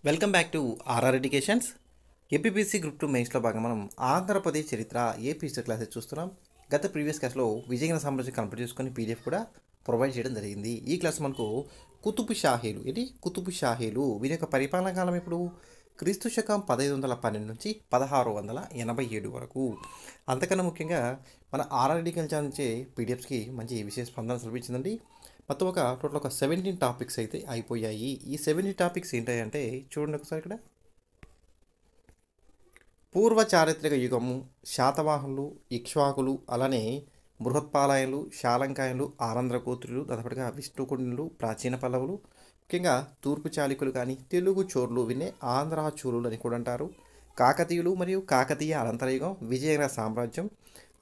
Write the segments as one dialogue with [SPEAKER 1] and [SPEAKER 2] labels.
[SPEAKER 1] Welcome back to RR educations. APPC group 2 మెయిన్స్లో భాగంగా మనం ఆంధ్రప్రదేశ్ చరిత్ర ఏపీ హిస్టరీ క్లాసెస్ చూస్తున్నాం. గత ప్రీవియస్ క్లాస్లో విజయనగర సామ్రాజ్యం కంప్లీట్ చేసుకొని పీడిఎఫ్ కూడా ప్రొవైడ్ చేయడం జరిగింది. ఈ క్లాస్ మనకు కుతుబ్ షాహీలు కుతుబ్ షాహీలు వీరి యొక్క పరిపాలనా కాలం ఇప్పుడు క్రీస్తు శకం 1512 నుంచి 1687 వరకు. అంతకన్నా ముఖ్యంగా మన ఆర్ఆర్ ఎడ్యుకేషన్ నుంచి పీడిఎఫ్స్కి మంచి విశేష స్పందన లభించిందండి. మొత్తం టోటల్ 17 టాపిక్స్ అయితే అయిపోయాయి. ఈ 17 టాపిక్స్ ఏంటంటే చూడండి ఒకసారి ఇక్కడ. పూర్వ చారిత్రక యుగము, శాతవాహనులు, ఇక్ష్వాకులు, అలానే బృహత్పాలయులు, శాలంకాయలు, ఆనంధ్రగోత్రులు, దాదాపుగా విష్ణుకుండులు, ప్రాచీన పల్లవులు, ముఖ్యంగా తూర్పు చాళుక్యులు కానీ తెలుగు చోర్లు వినే ఆంధ్ర చూరులు అని కూడా అంటారు. కాకతీయులు మరియు కాకతీయ అనంతర యుగం, విజయనగర సామ్రాజ్యం,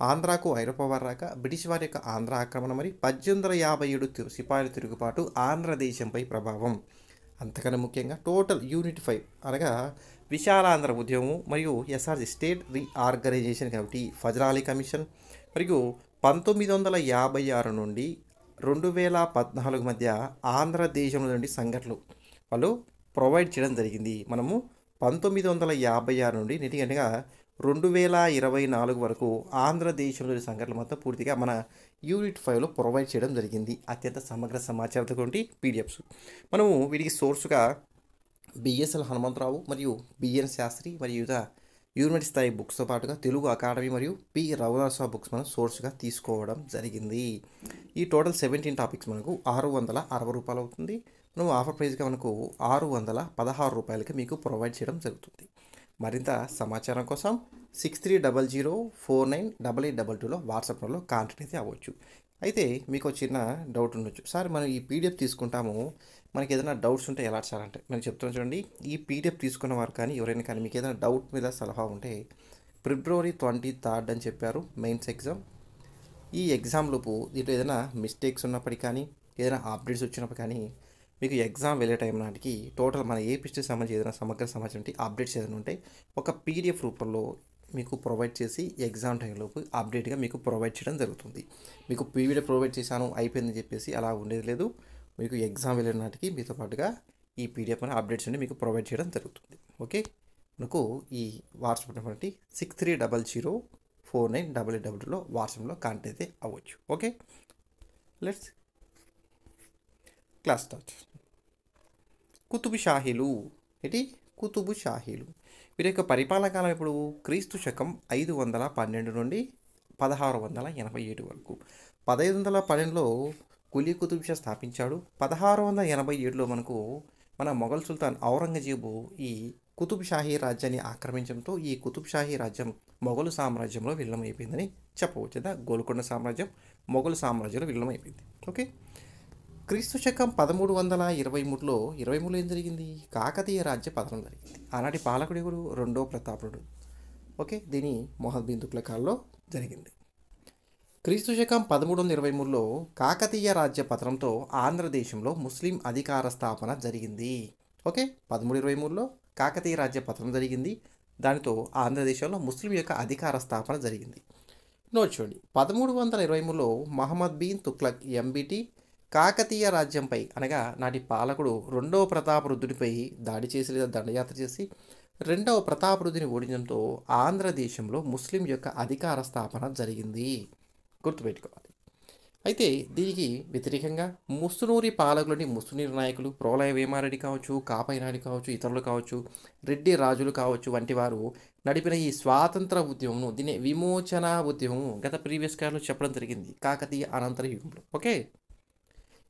[SPEAKER 1] ఆంధ్రాకు ఐరోపా వారు రాక, బ్రిటిష్ వారి యొక్క ఆంధ్ర ఆక్రమణ, మరి 1857 సిపాయిల తిరుగుబాటు ఆంధ్రదేశంపై ప్రభావం. అంతకన్నా ముఖ్యంగా టోటల్ యూనిట్ 5 అనగా విశాలాంధ్ర ఉద్యమం మరియు SRG state reorganisation committee, ఫజరాలీ commission, మరియు 1956 నుండి 2014 మధ్య ఆంధ్రదేశంలో నుండి సంఘటనలు వాళ్ళు ప్రొవైడ్ చేయడం జరిగింది. మనము 1956 నుండి నిటిగంటగా 2024 వరకు ఆంధ్రదేశంలోని సంఘటనలు మొత్తం పూర్తిగా మన యూనిట్ 5లో ప్రొవైడ్ చేయడం జరిగింది. అత్యంత సమగ్ర సమాచారంతో పీడిఎఫ్స్. మనము వీటికి సోర్సుగా బిఎస్ఎల్ హనుమంతరావు మరియు బిఎన్ శాస్త్రి మరియు వివిధ యూనివర్సిటీ స్థాయి బుక్స్తో పాటుగా తెలుగు అకాడమీ మరియు పి రఘునాథ బుక్స్ మనం సోర్స్గా తీసుకోవడం జరిగింది. ఈ టోటల్ 17 టాపిక్స్ మనకు 660 రూపాయలు అవుతుంది. మనం ఆఫర్ ప్రైస్గా మనకు 616 రూపాయలకి మీకు ప్రొవైడ్ చేయడం జరుగుతుంది. మరింత సమాచారం కోసం 6300498822లో వాట్సాప్లో కాంటాక్ట్ అయితే అవ్వచ్చు. అయితే మీకు చిన్న డౌట్ ఉండొచ్చు, సార్ మనం ఈ పీడిఎఫ్ తీసుకుంటాము, మనకి ఏదైనా డౌట్స్ ఉంటే ఎలా సార్ అంటే నేను చెప్తాను చూడండి. ఈ పీడిఎఫ్ తీసుకున్న వారు కానీ ఎవరైనా కానీ మీకు ఏదైనా డౌట్ మీద సలహా ఉంటే February 23 అని చెప్పారు మెయిన్స్ ఎగ్జామ్. ఈ ఎగ్జామ్ లోపు దీంట్లో ఏదైనా మిస్టేక్స్ ఉన్నప్పటికీ కానీ ఏదైనా అప్డేట్స్ వచ్చినప్పుడు కానీ మీకు ఎగ్జామ్ వెళ్ళే టైం నాటికి టోటల్ మన ఏపీ హిస్టరీకి సంబంధించి ఏదైనా సమగ్ర సమాచారం అప్డేట్స్ ఏదైనా ఉంటే ఒక పీడిఎఫ్ రూపంలో మీకు ప్రొవైడ్ చేసి ఎగ్జామ్ టైంలోపు అప్డేట్గా మీకు ప్రొవైడ్ చేయడం జరుగుతుంది. మీకు పీడిఎఫ్ ప్రొవైడ్ చేశాను అయిపోయిందని చెప్పేసి అలా ఉండేది లేదు. మీకు ఎగ్జామ్ వెళ్ళే నాటికి మీతో పాటుగా ఈ పీడిఎఫ్ అనే అప్డేట్స్ అన్ని మీకు ప్రొవైడ్ చేయడం జరుగుతుంది. ఓకే, మనకు ఈ వాట్సాప్ నెంబర్ 6300498822లో వాట్సాప్లో కాంటాక్ట్ అయితే అవ్వచ్చు. Okay, let's class start. Qutub షాహీలు కుతుబ్ షాహీలు వీరి యొక్క పరిపాలన కాలం ఇప్పుడు క్రీస్తు శకం 512 నుండి 1687 వరకు. 1512లో కులీ కుతుబ్ షా స్థాపించాడు. 1687లో మనకు మన మొఘల్ సుల్తాన్ ఔరంగజేబు ఈ కుతుబ్ షాహీ రాజ్యాన్ని ఆక్రమించడంతో ఈ కుతుబ్ షాహీ రాజ్యం మొఘలు సామ్రాజ్యంలో విలీనమైపోయిందని చెప్పవచ్చు. గోల్కొండ సామ్రాజ్యం మొఘలు సామ్రాజ్యంలో విలీనమైపోయింది. ఓకే, క్రీస్తు శకం 1323లో ఏం జరిగింది? కాకతీయ రాజ్య పతనం జరిగింది. ఆనాటి పాలకుడు ఎవరు? రెండో ప్రతాపుడు. ఓకే, దీని మొహమ్మద్ బిన్ తుగ్లక్ కాలంలో జరిగింది. క్రీస్తు శకం 1323లో కాకతీయ రాజ్య పతనంతో ఆంధ్రదేశంలో ముస్లిం అధికార స్థాపన జరిగింది. ఓకే, 1323లో కాకతీయ రాజ్య పతనం జరిగింది. దానితో ఆంధ్రదేశంలో ముస్లిం యొక్క అధికార స్థాపన జరిగింది. నోట్ చూడండి, 1323లో మహమ్మద్ బిన్ తుగ్లక్ ఎంబిటి కాకతీయ రాజ్యంపై అనగా నాటి పాలకుడు రెండవ ప్రతాపరుద్రుడిపై దాడి చేసి లేదా దండయాత్ర చేసి రెండవ ప్రతాపరుద్రుని ఓడించడంతో ఆంధ్రదేశంలో ముస్లిం యొక్క అధికార స్థాపన జరిగింది. గుర్తుపెట్టుకోవాలి. అయితే దీనికి వ్యతిరేకంగా ముసునూరి పాలకులని ముసునీరు నాయకులు ప్రోలయ వేమారెడ్డి కావచ్చు, కాపై నాయుడు కావచ్చు, ఇతరులు కావచ్చు, రెడ్డి రాజులు కావచ్చు వంటి వారు నడిపిన ఈ స్వాతంత్ర ఉద్యమం, దీన్ని విమోచన ఉద్యమం గత ప్రీవియస్ కాలంలో చెప్పడం జరిగింది కాకతీయ అనంతర యుగంలో. ఓకే,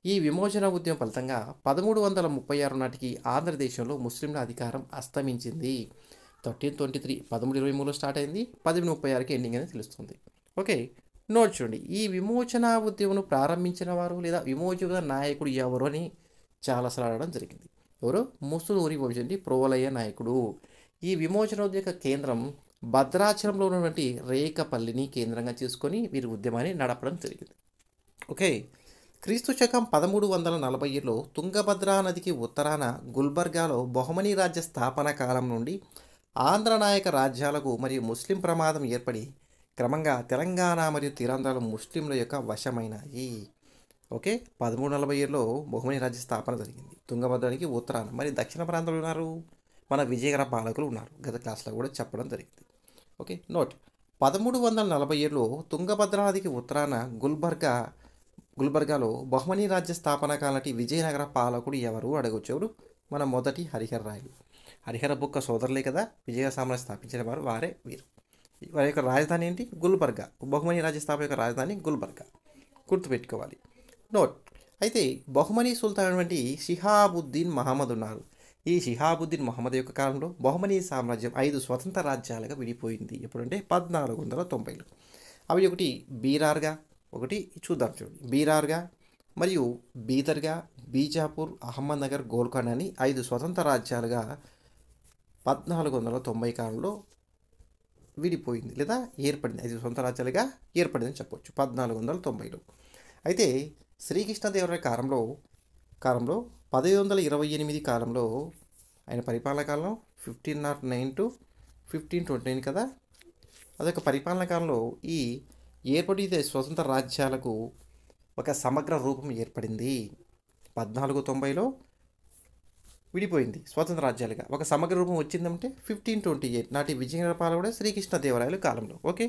[SPEAKER 1] ఈ విమోచన ఉద్యమం ఫలితంగా 1336 నాటికి ఆంధ్రదేశంలో ముస్లింల అధికారం అస్తమించింది. 1323 స్టార్ట్ అయింది, 1136కి ఎండింగ్ అనేది తెలుస్తుంది. ఓకే, నోట్ చూడండి, ఈ విమోచన ఉద్యమం ప్రారంభించిన వారు లేదా విమోచన నాయకుడు ఎవరు అని చాలాసార్లు అడగడం జరిగింది. ఎవరు? ముసునూరి వంశండి ప్రోలయ నాయకుడు. ఈ విమోచన ఉద్యమ కేంద్రం భద్రాచలంలో ఉన్నటువంటి రేకపల్లిని కేంద్రంగా చేసుకొని వీరి ఉద్యమాన్ని నడపడం జరిగింది. ఓకే, క్రీస్తు శకం 1347లో తుంగభద్రా నదికి ఉత్తరాన గుల్బర్గాలో బహుమనీ రాజ్య స్థాపన కాలం నుండి ఆంధ్ర నాయక రాజ్యాలకు మరియు ముస్లిం ప్రమాదం ఏర్పడి క్రమంగా తెలంగాణ మరియు తీరాంధ్రాలు ముస్లింల యొక్క వశమైనాయి. ఓకే, 1347లో బహుమనీ రాజ్య స్థాపన జరిగింది. తుంగభద్రానికి ఉత్తరాన. మరి దక్షిణ ప్రాంతంలో ఉన్నారు మన విజయనగర పాలకులు ఉన్నారు. గత క్లాస్లో కూడా చెప్పడం జరిగింది. Okay, note. 1347లో తుంగభద్ర నదికి ఉత్తరాన గుల్బర్గాలో బహుమనీ రాజ్య స్థాపన కాలటి విజయనగర పాలకుడు ఎవరు అడగొచ్చు. ఎవరు? మన మొదటి హరిహర రాయలు. హరిహర బుక్క సోదరులే కదా విజయ సామ్రాజ్యం స్థాపించిన వారు, వారే వీరు. వారి యొక్క రాజధాని ఏంటి? గుల్బర్గా. బహుమనీ రాజ్య స్థాపన యొక్క రాజధాని గుల్బర్గా. గుర్తుపెట్టుకోవాలి. నోట్. అయితే బహుమనీ సుల్తాన్ అయినటువంటి షిహాబుద్దీన్ మహమ్మద్ ఉన్నారు. ఈ షిహాబుద్దీన్ మహమ్మద్ యొక్క కాలంలో బహుమనీ సామ్రాజ్యం 5 స్వతంత్ర రాజ్యాలుగా విడిపోయింది. ఎప్పుడంటే 1490లో. అవి ఒకటి బీరార్గా, ఒకటి చూద్దాం చూడండి, బీరార్గా మరియు బీదర్గా, బీజాపూర్, అహ్మద్నగర్, గోల్కొండ అని 5 స్వతంత్ర రాజ్యాలుగా 1490 కాలంలో విడిపోయింది లేదా ఏర్పడింది. 5 స్వతంత్ర రాజ్యాలుగా ఏర్పడిందని చెప్పవచ్చు 1490లో. అయితే శ్రీకృష్ణదేవరాయ కాలంలో 1528 కాలంలో ఆయన పరిపాలన కాలం 1509 to 1529 కదా. అదొక పరిపాలన కాలంలో ఈ ఏర్పడితే స్వతంత్ర రాజ్యాలకు ఒక సమగ్ర రూపం ఏర్పడింది. 1490లో విడిపోయింది స్వతంత్ర రాజ్యాలుగా. ఒక సమగ్ర రూపం వచ్చిందంటే 1528 నాటి విజయనగర పాలకుడు శ్రీకృష్ణదేవరాయల కాలంలో. ఓకే,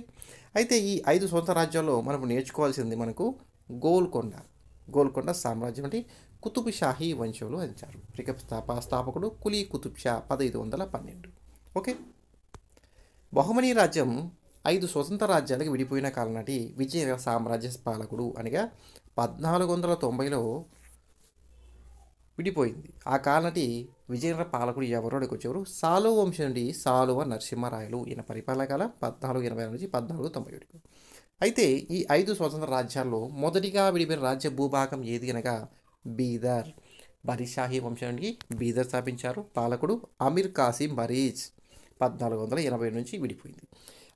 [SPEAKER 1] అయితే ఈ 5 స్వతంత్ర రాజ్యాల్లో మనం నేర్చుకోవాల్సింది మనకు గోల్కొండ సామ్రాజ్యం అంటే కుతుబ్ షాహీ వంశంలో అందించారు. ఇక స్థాపకుడు కులీ కుతుబ్ షా 1512. ఓకే, బహుమనీ రాజ్యం 5 స్వతంత్ర రాజ్యాలకు విడిపోయిన కాలం నాటి విజయనగర సామ్రాజ్య పాలకుడు అనగా 1490లో విడిపోయింది. ఆ కాలం నాటి విజయనగర పాలకుడు ఎవరు అడుగుచ్చేవారు? సాలువ వంశం నుండి సాలువ నరసింహరాయలు. ఈయన పరిపాలన కాలం 1480 నుంచి 1497. అయితే ఈ 5 స్వతంత్ర రాజ్యాల్లో మొదటిగా విడిపోయిన రాజ్య భూభాగం ఏది అనగా బీదర్. బరీషాహీ వంశం నుండి బీదర్ స్థాపించారు. పాలకుడు అమీర్ కాసిం బరీజ్. 1480 నుంచి విడిపోయింది.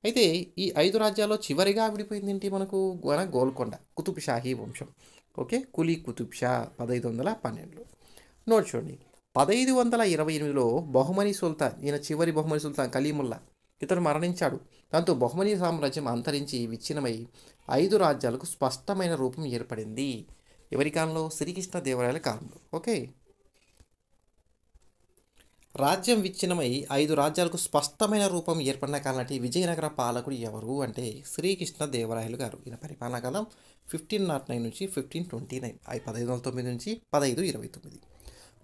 [SPEAKER 1] అయితే ఈ 5 రాజ్యాల్లో చివరిగా విడిపోయింది ఏంటి మనకు? గోల్కొండ కుతుబ్ షాహీ వంశం. ఓకే, కులీ కుతుబ్ షా 1512లో. నోట్ చూడండి, 1528లో బహుమనీ సుల్తాన్, ఈయన చివరి బహుమనీ సుల్తాన్ కలీముల్లా, ఇతడు మరణించాడు. దాంతో బహుమనీ సామ్రాజ్యం అంతరించి విచ్ఛిన్నమై 5 రాజ్యాలకు స్పష్టమైన రూపం ఏర్పడింది. ఎవరి కాలంలో? శ్రీకృష్ణదేవరాయల కాలంలో. ఓకే, రాజ్యం విచ్ఛిన్నమై 5 రాజ్యాలకు స్పష్టమైన రూపం ఏర్పడిన కాలం నాటి విజయనగర పాలకుడు ఎవరు అంటే శ్రీకృష్ణదేవరాయలు గారు. ఈయన పరిపాలనా కాలం 1509 నుంచి 1529. 1509 నుంచి 1529.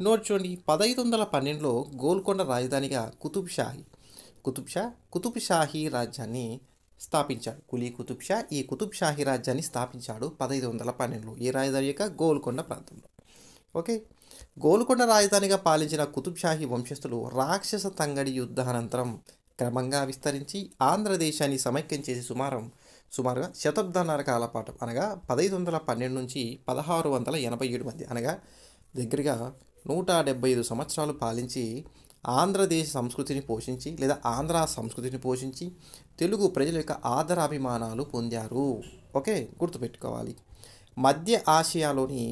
[SPEAKER 1] నోట్ చూడండి, 1512లో గోల్కొండ రాజధానిగా కుతుబ్ షాహీ రాజ్యాన్ని స్థాపించాడు. కులీ కుతుబ్ షా ఈ కుతుబ్ షాహీ రాజ్యాన్ని స్థాపించాడు 1512లో. ఏ రాజధాని యొక్క? గోల్కొండ ప్రాంతంలో. ఓకే, గోల్కొండ రాజధానిగా పాలించిన కుతుబ్ షాహీ వంశస్థులు రాక్షస తంగడి యుద్ధానంతరం క్రమంగా విస్తరించి ఆంధ్రదేశాన్ని సమైక్యం చేసి సుమారుగా శతాబ్దాన్నర కాల పాటు అనగా 1512 నుంచి 1687 మధ్య అనగా దగ్గరగా 175 సంవత్సరాలు పాలించి ఆంధ్రదేశ సంస్కృతిని పోషించి లేదా ఆంధ్ర సంస్కృతిని పోషించి తెలుగు ప్రజల యొక్క ఆదరాభిమానాలు పొందారు. ఓకే, గుర్తుపెట్టుకోవాలి. మధ్య ఆసియాలోని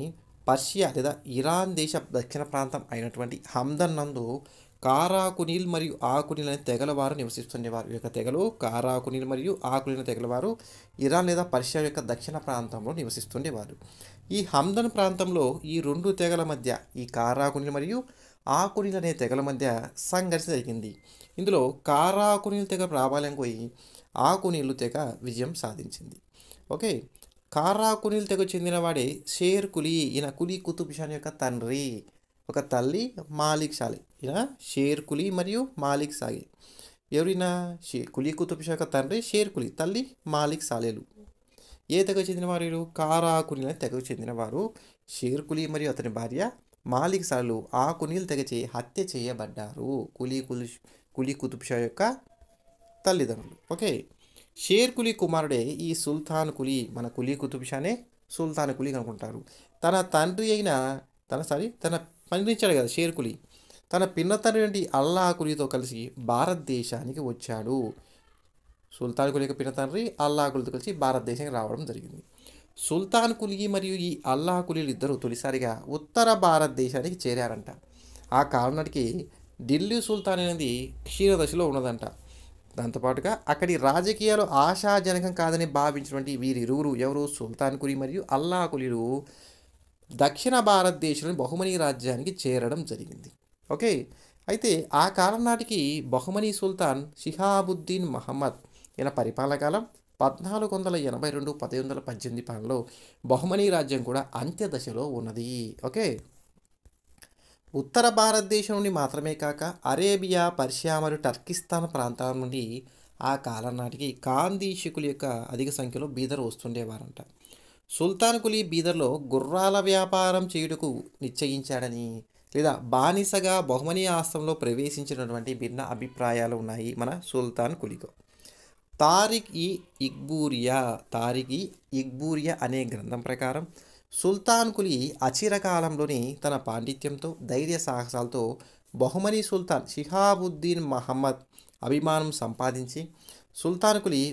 [SPEAKER 1] పర్షియా లేదా ఇరాన్ దేశ దక్షిణ ప్రాంతం అయినటువంటి హమ్దన్ నందు కారాకునీల్ మరియు ఆకునీల్ అనే తెగలవారు నివసిస్తుండేవారు. ఈ యొక్క తెగలు కారాకునీల్ మరియు ఆకునీల్ అనే తెగలవారు ఇరాన్ లేదా పర్షియా యొక్క దక్షిణ ప్రాంతంలో నివసిస్తుండేవారు. ఈ హమ్దన్ ప్రాంతంలో ఈ 2 తెగల మధ్య, ఈ కారాకునీల్ మరియు ఆకునీల్ అనే తెగల మధ్య సంఘర్షణ జరిగింది. ఇందులో కారాకునీల్ తెగ ప్రాబల్యం పోయి ఆకునీళ్ళు తెగ విజయం సాధించింది. ఓకే, కారాకునీల్ తెగ చెందినవాడే షేర్ కులీ. ఈయన కులీ కుతుబ్ షా యొక్క తండ్రి. ఒక తల్లి మాలిక్ సాలే. ఈయన షేర్ కులీ మరియు మాలిక్ సాగే. ఎవరైనా కులీ కుతుబ్ షా యొక్క తండ్రి షేర్ కులీ, తల్లి మాలిక్ సాలేలు. ఏ తెగ చెందినవారు? కారాకునీల్ అనే తెగకు చెందినవారు షేర్ కులీ మరియు అతని భార్య మాలిక్ సాలేలు ఆకునీల్ తెగచే హత్య చేయబడ్డారు. కులీ కుతుబ్ షా యొక్క తల్లిదండ్రులు. ఓకే, షేర్ కులీ కుమారుడే ఈ సుల్తాన్ కులీ. మన కులీ కుతుబ్ షానే సుల్తాన్ కులీ అనుకుంటారు. తన తండ్రి అయిన తన మరణించాడు కదా షేర్ కులీ, తన పిన్న తండ్రి నుండి అల్లా కులీతో కలిసి భారతదేశానికి వచ్చాడు. సుల్తాన్ కులీ యొక్క పిన్న తండ్రి అల్లా కులీతో కలిసి భారతదేశానికి రావడం జరిగింది. సుల్తాన్ కులీ మరియు ఈ అల్లా కులీలు ఇద్దరు తొలిసారిగా ఉత్తర భారతదేశానికి చేరారంట. ఆ కాలం నాటికి ఢిల్లీ సుల్తాన్ అనేది క్షీణదశలో ఉన్నదంట. దాంతోపాటుగా అక్కడి రాజకీయాలు ఆశాజనకం కాదని భావించినటువంటి వీరిరువురు ఎవరు? సుల్తాన్ కులీ మరియు అల్లా కులీలు దక్షిణ భారతదేశంలోని బహుమనీ రాజ్యానికి చేరడం జరిగింది. ఓకే, అయితే ఆ కాలం నాటికి బహుమనీ సుల్తాన్ షిహాబుద్దీన్ మహమ్మద్ ఈయన పరిపాలన కాలం 1482 1118 పాలనలో బహుమనీ రాజ్యం కూడా అంత్య దశలో ఉన్నది. ఓకే. ఉత్తర భారతదేశం నుండి మాత్రమే కాక అరేబియా, పర్షియా మరియు టర్కిస్తాన్ ప్రాంతాల నుండి ఆ కాలం నాటికి కాందీషికుల యొక్క అధిక సంఖ్యలో బీదర్ వస్తుండేవారంట. సుల్తాన్ కులీ బీదర్లో గుర్రాల వ్యాపారం చేయుటకు నిశ్చయించాడని లేదా బానిసగా బహుమనీ ఆశ్రమంలో ప్రవేశించినటువంటి భిన్న అభిప్రాయాలు ఉన్నాయి మన సుల్తాన్ కులీకు. తారిక్ ఈ ఇగ్బూరియా అనే గ్రంథం ప్రకారం సుల్తాన్ కులీ అచిరకాలంలోని తన పాండిత్యంతో ధైర్య సాహసాలతో బహుమనీ సుల్తాన్ షిహాబుద్దీన్ మహమ్మద్ అభిమానం సంపాదించి సుల్తాన్ కులీ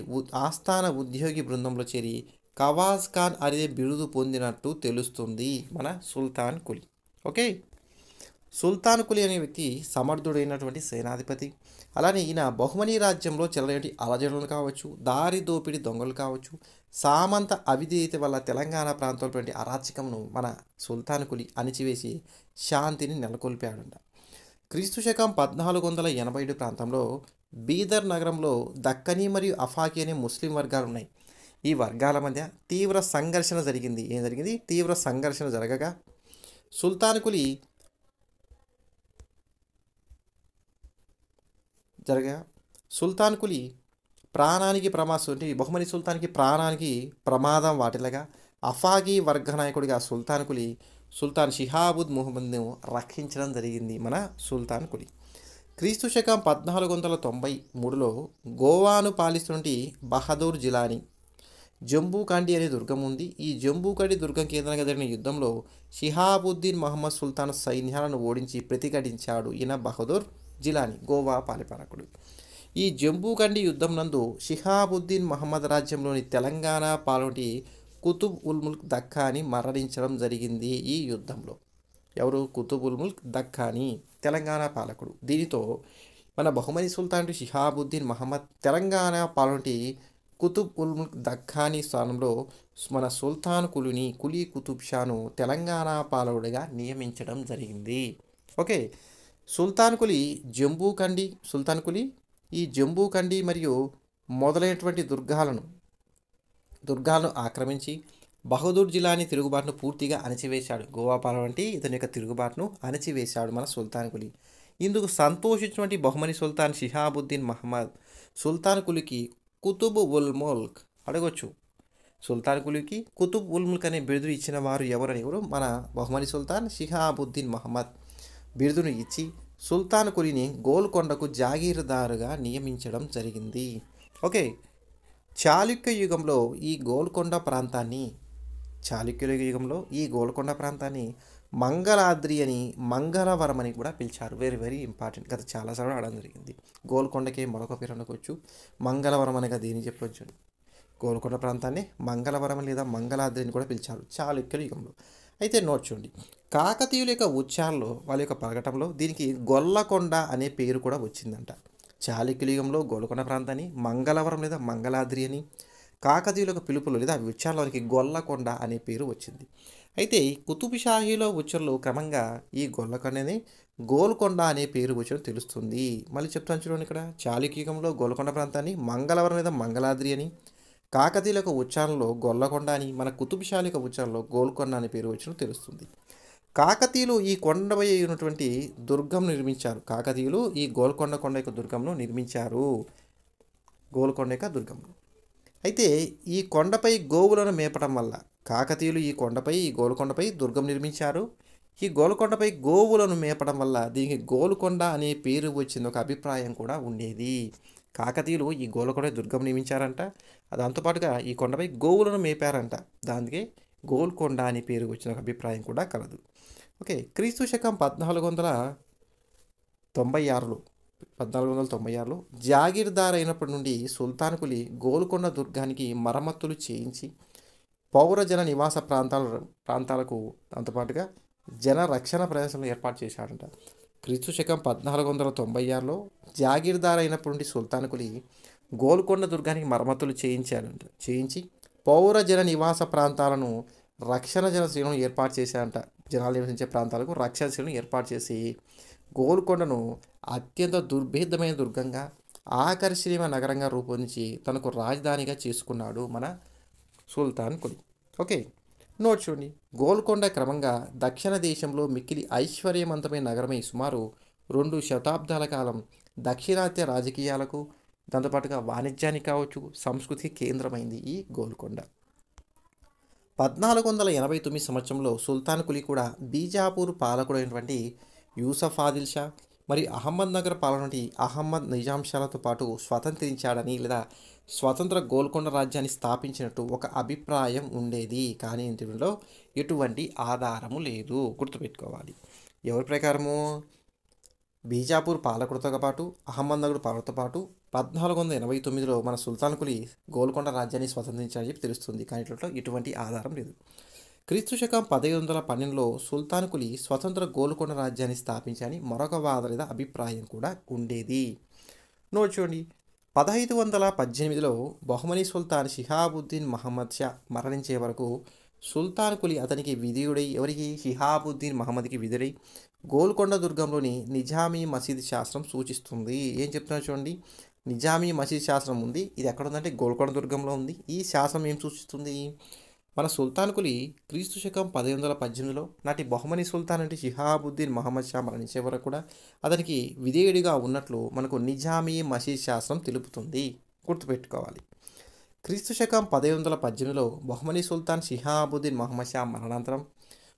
[SPEAKER 1] ఆస్థాన ఉద్యోగి బృందంలో చేరి కవాజ్ ఖాన్ అనే బిరుదు పొందినట్టు తెలుస్తుంది మన సుల్తాన్ కులీ. ఓకే. సుల్తాన్ కులీ అనే వ్యక్తి సమర్థుడైనటువంటి సేనాధిపతి. అలానే ఈయన బహుమనీ రాజ్యంలో చెలరేటి అలజడులు కావచ్చు, దారి దోపిడి దొంగలు కావచ్చు, సామంత అవిధేయత వల్ల తెలంగాణ ప్రాంతంలో అరాచకమును మన సుల్తాన్ కులీ అణిచివేసి శాంతిని నెలకొల్పాడంట. క్రీస్తు శకం 1487 ప్రాంతంలో బీదర్ నగరంలో దక్కనీ మరియు అఫాకి అనే ముస్లిం వర్గాలు ఉన్నాయి. ఈ వర్గాల మధ్య తీవ్ర సంఘర్షణ జరిగింది. ఏం జరిగింది? తీవ్ర సంఘర్షణ జరగగా సుల్తాన్ కులీ సుల్తాన్ కులీ ప్రాణానికి బహుమనీ సుల్తాన్కి ప్రాణానికి ప్రమాదం వాటిల్లగా అఫాగీ వర్గ నాయకుడిగా సుల్తాన్ కులీ సుల్తాన్ షిహాబుద్ ముహమ్మద్ను రక్షించడం జరిగింది మన సుల్తాన్ కులీ. క్రీస్తు శకం 1493లో గోవాను పాలిస్తున్నటి బహదూర్ జిలానీ జంబూకండి అనే దుర్గం ఉంది. ఈ జంబూకండి దుర్గం కేంద్రంగా జరిగిన యుద్ధంలో షిహాబుద్దీన్ మహమ్మద్ సుల్తాన్ సైన్యాలను ఓడించి ప్రతిఘటించాడు. ఈయన బహదూర్ జిలానీ గోవా పాలిపాలకుడు. ఈ జంబూకండి యుద్ధం నందు షిహాబుద్దీన్ మహమ్మద్ రాజ్యంలోని తెలంగాణ పాలటి కుతుబ్ ఉల్ ముల్క్ దక్కాని మరణించడం జరిగింది ఈ యుద్ధంలో. ఎవరు? కుతుబ్ ఉల్ ముల్క్ దక్కాని తెలంగాణ పాలకుడు. దీనితో మన బహుమనీ సుల్తాన్ షిహాబుద్దీన్ మహమ్మద్ తెలంగాణ పాలటి కుతుబ్ ఉల్ ముల్క్ దక్కాని స్థానంలో మన సుల్తాన్ కులీ కుతుబ్ షాను తెలంగాణ పాలకుడిగా నియమించడం జరిగింది. ఓకే. సుల్తాన్ కులీ ఈ జంబూకండి మరియు మొదలైనటువంటి దుర్గాలను ఆక్రమించి బహదూర్ జిలానీ తిరుగుబాటును పూర్తిగా అణచివేశాడు. గోవా పాలవంటి ఇతని యొక్క తిరుగుబాటును అణచివేశాడు మన సుల్తాన్ కులీ. ఇందుకు సంతోషించినటువంటి బహుమనీ సుల్తాన్ షిహాబుద్దీన్ మహమ్మద్ సుల్తాన్ కులీకి కుతుబ్ ఉల్ ముల్క్ అడగొచ్చు. సుల్తాన్ కులీకి కుతుబ్ ఉల్ ముల్క్ అనే బిరుదు ఇచ్చిన వారు ఎవరు? మన బహుమనీ సుల్తాన్ షిహాబుద్దీన్ మహమ్మద్ బిరుదును ఇచ్చి సుల్తాన్ కులీని గోల్కొండకు జాగీర్దారుగా నియమించడం జరిగింది. ఓకే. చాళుక్యుల యుగంలో ఈ గోల్కొండ ప్రాంతాన్ని మంగళాద్రి అని మంగళవరం అని కూడా పిలిచారు. Very very important. గత చాలాసార్లు అడగడం జరిగింది. గోల్కొండకి మరొక పేరు అనుకోవచ్చు, మంగళవరం అనగా దీన్ని చెప్పవచ్చు. గోల్కొండ ప్రాంతాన్ని మంగళవరం లేదా మంగళాద్రి అని కూడా పిలిచారు చాళుక్యుల యుగంలో. అయితే నోట్ చూడండి, కాకతీయుల యొక్క ఉచ్చారణలో వాళ్ళ యొక్క పలకటంలో దీనికి గొల్లకొండ అనే పేరు కూడా వచ్చిందంట. చాళుక్యుల యుగంలో గోల్కొండ ప్రాంతాన్ని మంగళవరం లేదా మంగళాద్రి అని, కాకతీయుల యొక్క పిలుపులో లేదా ఉచ్చారణలోనికి గొల్లకొండ అనే పేరు వచ్చింది. అయితే కుతుబ్ షాహీలో ఉచ్చారణలో క్రమంగా ఈ గొల్లకొండని గోల్కొండ అనే పేరు వచ్చిన తెలుస్తుంది. మళ్ళీ చెప్తాను చూడండి, ఇక్కడ చాళుక్య యుగంలో గోల్కొండ ప్రాంతాన్ని మంగళవరం లేదా మంగళాద్రి అని, కాకతీయుల యొక్క ఉచ్చారణలో గొల్లకొండ అని, మన కుతుబ్ షాహీ యొక్క ఉచ్చారణలో గోల్కొండ అనే పేరు వచ్చిన తెలుస్తుంది. కాకతీయులు ఈ కొండపై ఉన్నటువంటి దుర్గం నిర్మించారు. కాకతీయులు ఈ గోల్కొండ యొక్క దుర్గంను నిర్మించారు. అయితే ఈ కొండపై గోవులను మేపడం వల్ల కాకతీయులు ఈ గోల్కొండపై దుర్గం నిర్మించారు. ఈ గోల్కొండపై గోవులను మేపడం వల్ల దీనికి గోల్కొండ అనే పేరు వచ్చింది ఒక అభిప్రాయం కూడా ఉండేది. కాకతీయులు ఈ గోల్కొండ దుర్గం నిర్మించారంట, దాంతోపాటుగా ఈ కొండపై గోవులను మేపారంట, దానికి గోల్కొండ అనే పేరు వచ్చిన ఒక అభిప్రాయం కూడా కలదు. ఓకే. క్రీస్తు శకం 1496లో జాగీర్దార్ అయినప్పటి నుండి సుల్తాన్ కులీ గోల్కొండ దుర్గానికి మరమ్మతులు చేయించి పౌరజన నివాస ప్రాంతాలకు దాంతోపాటుగా జన రక్షణ ప్రదేశాలను ఏర్పాటు చేశాడంట. క్రీస్తు శకం 1496లో జాగీర్దార్ అయినప్పటి నుండి సుల్తాన్ కులీ గోల్కొండ దుర్గానికి మరమ్మతులు చేయించి పౌరజన నివాస ప్రాంతాలను రక్షణ జన శ్రేణులను ఏర్పాటు చేశాడంట. జనాలు నివసించే ప్రాంతాలకు రక్షణ శ్రేణులను ఏర్పాటు చేసి గోల్కొండను అత్యంత దుర్భేద్యమైన దుర్గంగా ఆకర్షణీయమైన నగరంగా రూపొందించి తనకు రాజధానిగా చేసుకున్నాడు మన సుల్తాన్ కులీ. ఓకే, నోట్ చూడండి. గోల్కొండ క్రమంగా దక్షిణ దేశంలో మిక్కిలి ఐశ్వర్యవంతమైన నగరమై సుమారు 2 శతాబ్దాల కాలం దక్షిణాత్య రాజకీయాలకు, దాంతోపాటుగా వాణిజ్యానికి కావచ్చు, సంస్కృతికి కేంద్రమైంది ఈ గోల్కొండ. 1489 సంవత్సరంలో సుల్తాన్ కులీ కూడా బీజాపూర్ పాలకుడైనటువంటి యూసఫ్ ఆదిల్ షా మరియు అహ్మద్ నగర్ పాలనటి అహ్మద్ నిజాం షాలతో పాటు స్వతంత్రించాడని లేదా స్వతంత్ర గోల్కొండ రాజ్యాన్ని స్థాపించినట్టు ఒక అభిప్రాయం ఉండేది. కానీ ఇందులో ఎటువంటి ఆధారము లేదు, గుర్తుపెట్టుకోవాలి. ఎవరి ప్రకారము? బీజాపూర్ పాలకుడితో పాటు అహ్మద్ నగర్ పాలకుడితో పాటు 1489లో మన సుల్తాన్ కులీ గోల్కొండ రాజ్యాన్ని స్వతంత్రించాలని చెప్పి తెలుస్తుంది. కానీ ఇట్లా ఎటువంటి ఆధారం లేదు. క్రీస్తు శకం 1512లో సుల్తాన్ కులీ స్వతంత్ర గోల్కొండ రాజ్యాన్ని స్థాపించని మరొక వాద లేదా అభిప్రాయం కూడా ఉండేది. నోట్ చూడండి. 1518లో బహుమనీ సుల్తాన్ షిహాబుద్దీన్ మహమ్మద్ షా మరణించే వరకు సుల్తాన్ కులీ అతనికి విధేయుడై, ఎవరికి? షిహాబుద్దీన్ మహమ్మద్కి విధేయుడై గోల్కొండ దుర్గంలోని నిజామీ మసీద్ శాస్త్రం సూచిస్తుంది. ఏం చెప్తున్నారు చూడండి. నిజామీ మసీద్ శాస్త్రం ఉంది. ఇది ఎక్కడ ఉందంటే గోల్కొండ దుర్గంలో ఉంది. ఈ శాస్త్రం ఏం సూచిస్తుంది? మన సుల్తాన్ కులీ క్రీస్తు శకం 1518లో నాటి బహుమనీ సుల్తాన్ అంటే షిహాబుద్దీన్ మహమ్మద్ షా మరణించే వరకు కూడా అతనికి విధేయుడిగా ఉన్నట్లు మనకు నిజామీ మసీద్ శాస్త్రం తెలుపుతుంది, గుర్తుపెట్టుకోవాలి. క్రీస్తు శకం 1518లో బహుమనీ సుల్తాన్ షిహాబుద్దీన్ మహమ్మద్ షా మరణానంతరం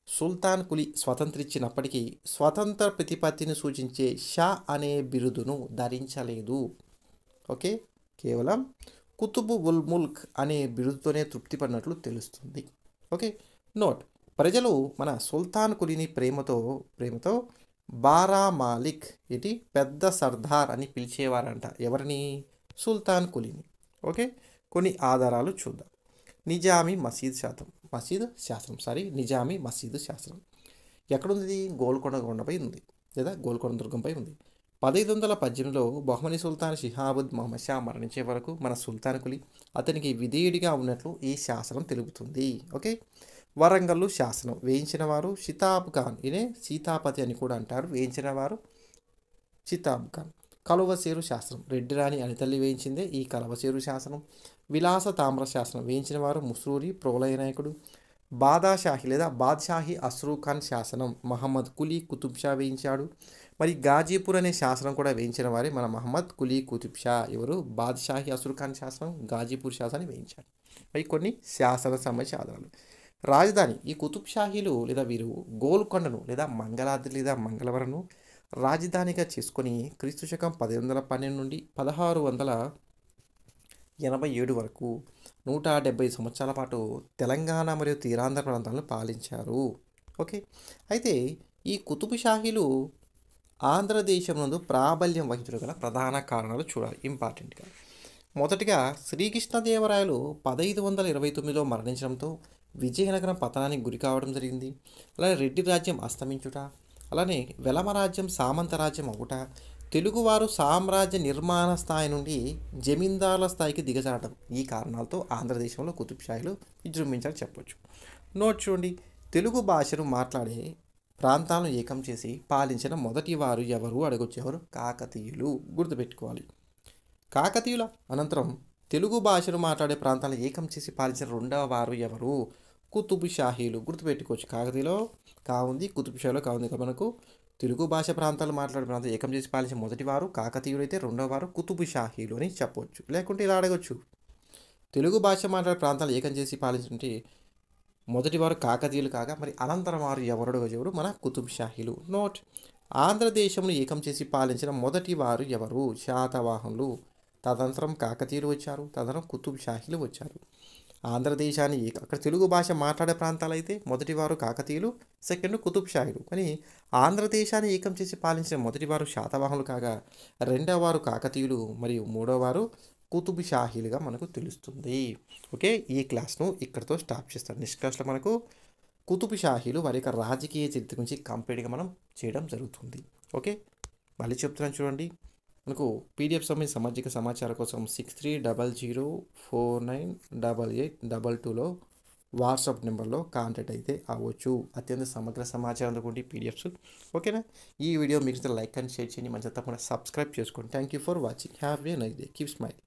[SPEAKER 1] సుల్తాన్ కులీ స్వతంత్రించినప్పటికీ స్వతంత్ర ప్రతిపత్తిని సూచించే షా అనే బిరుదును ధరించలేదు. ఓకే, కేవలం కుతుబు ఉల్ ముల్క్ అనే బిరుదుతోనే తృప్తిపడినట్లు తెలుస్తుంది. Okay, note. ప్రజలు మన సుల్తాన్ కులీని ప్రేమతో బారా మాలిక్, ఇది పెద్ద సర్దార్ అని పిలిచేవారంట. ఎవరిని? సుల్తాన్ కులీని. ఓకే, కొన్ని ఆధారాలు చూద్దాం. నిజామీ మసీద్ శాస్త్రం ఎక్కడుంది? గోల్కొండ కొండపై ఉంది లేదా గోల్కొండ దుర్గంపై ఉంది. 1518లో బహుమనీ సుల్తాన్ షిహాబుద్ మహమ్మద్ షా మరణించే వరకు మన సుల్తాన్ కులీ అతనికి విధేయుడిగా ఉన్నట్లు ఈ శాసనం తెలుపుతుంది. ఓకే, వరంగల్లు శాసనం వేయించిన వారు షితాబ్ ఖాన్, ఈయనే సీతాపతి అని కూడా అంటారు. వేయించిన వారు షితాబ్ ఖాన్. కలువసేరు శాస్త్రం రెడ్డి రాణి అనితల్లి వేయించిందే ఈ కలువసేరు శాసనం. విలాస తామ్ర శాసనం వేయించిన వారు ముస్రూరి ప్రోలయ నాయకుడు. బాద్షాహి అస్రూ ఖాన్ శాసనం మహమ్మద్ కులీ కుతుబ్ షా వేయించాడు. మరి గాజీపూర్ అనే శాసనం కూడా వేయించిన వారే మన మహమ్మద్ కులీ కుతుబ్ షా. ఎవరు? బాద్షాహి అస్రూ ఖాన్ శాసనం, గాజీపూర్ శాసనాన్ని వేయించాడు. మరి కొన్ని శాసన సంబంధించిన ఆధారాలు. రాజధాని ఈ కుతుబ్ షాహీలు లేదా వీరు గోల్కొండను లేదా మంగళాద్రి లేదా మంగళవరంను రాజధానిగా చేసుకొని క్రీస్తు శకం 1512 నుండి 1687 వరకు 170 సంవత్సరాల పాటు తెలంగాణ మరియు తీరాంధ్ర ప్రాంతాలను పాలించారు. ఓకే, అయితే ఈ కుతుబ్ షాహీలు ఆంధ్రదేశం నందు ప్రాబల్యం వహించడం గల ప్రధాన కారణాలు చూడాలి ఇంపార్టెంట్గా. మొదటిగా శ్రీకృష్ణదేవరాయలు 1529లో మరణించడంతో విజయనగరం పతనానికి గురి కావడం జరిగింది. అలానే రెడ్డి రాజ్యం అస్తమించుట, అలానే వెలమ రాజ్యం సామంత రాజ్యం అవుట, తెలుగువారు సామ్రాజ్య నిర్మాణ స్థాయి నుండి జమీందారుల స్థాయికి దిగజారడం, ఈ కారణాలతో ఆంధ్రదేశంలో కుతుబ్ షాహీలు విజృంభించాలని చెప్పొచ్చు. నోట్ చూడండి. తెలుగు భాషను మాట్లాడే ప్రాంతాలను ఏకం చేసి పాలించిన మొదటి వారు ఎవరు అడగొచ్చు. ఎవరు? కాకతీయులు, గుర్తుపెట్టుకోవాలి. కాకతీయుల అనంతరం తెలుగు భాషను మాట్లాడే ప్రాంతాలను ఏకం చేసి పాలించిన రెండవ వారు ఎవరు? కుతుబ్ షాహీలు, గుర్తుపెట్టుకోవచ్చు. కాకతీయులో కావుంది, కుతుబ్ షాహీలో కావుంది. మనకు తెలుగు భాష ప్రాంతాలు మాట్లాడే ప్రాంతాలు ఏకం చేసి పాలించిన మొదటి వారు కాకతీయులు అయితే రెండవ వారు కుతుబ్ షాహీలు అని చెప్పవచ్చు. లేకుంటే ఇలా అడగచ్చు. తెలుగు భాష మాట్లాడే ప్రాంతాలు ఏకం చేసి పాలించే మొదటి వారు కాకతీయులు కాగా మరి అనంతరం వారు ఎవరు? మన కుతుబ్ షాహీలు. నోట్. ఆంధ్రదేశంను ఏకం చేసి పాలించిన మొదటి వారు ఎవరు? శాతవాహనులు. తదనంతరం కాకతీయులు వచ్చారు. తదనంతరం కుతుబ్ షాహీలు వచ్చారు. ఆంధ్రదేశాన్ని అక్కడ తెలుగు భాష మాట్లాడే ప్రాంతాలు అయితే మొదటి వారు కాకతీయులు, సెకండ్ కుతుబ్ షాహీలు. కానీ ఆంధ్రదేశాన్ని ఏకం చేసి పాలించిన మొదటి వారు శాతవాహనులు కాగా రెండవ వారు కాకతీయులు మరియు మూడవ వారు కుతుబ్ షాహీలుగా మనకు తెలుస్తుంది. ఓకే, ఈ క్లాస్ను ఇక్కడితో స్టాప్ చేస్తాను. నెక్స్ట్ క్లాస్లో మనకు కుతుబ్ షాహీలు వారి యొక్క రాజకీయ చరిత్ర గురించి కంప్లీట్గా మనం చేయడం జరుగుతుంది. ఓకే, మళ్ళీ చెప్తున్నాను చూడండి. మనకు పీడిఎఫ్ సంబంధించిన సామాజిక సమాచారం కోసం 6300498822లో వాట్సాప్ నెంబర్లో కాంటాక్ట్ అయితే అవ్వచ్చు. అత్యంత సమగ్ర సమాచారం అందుకోండి పీడిఎఫ్స్. ఓకేనా? ఈ వీడియో మీకు లైక్ అండ్ షేర్ చేయండి. మంచిగా తప్పకుండా సబ్స్క్రైబ్ చేసుకోండి. Thank you for watching. Have a nice day. Keep smile.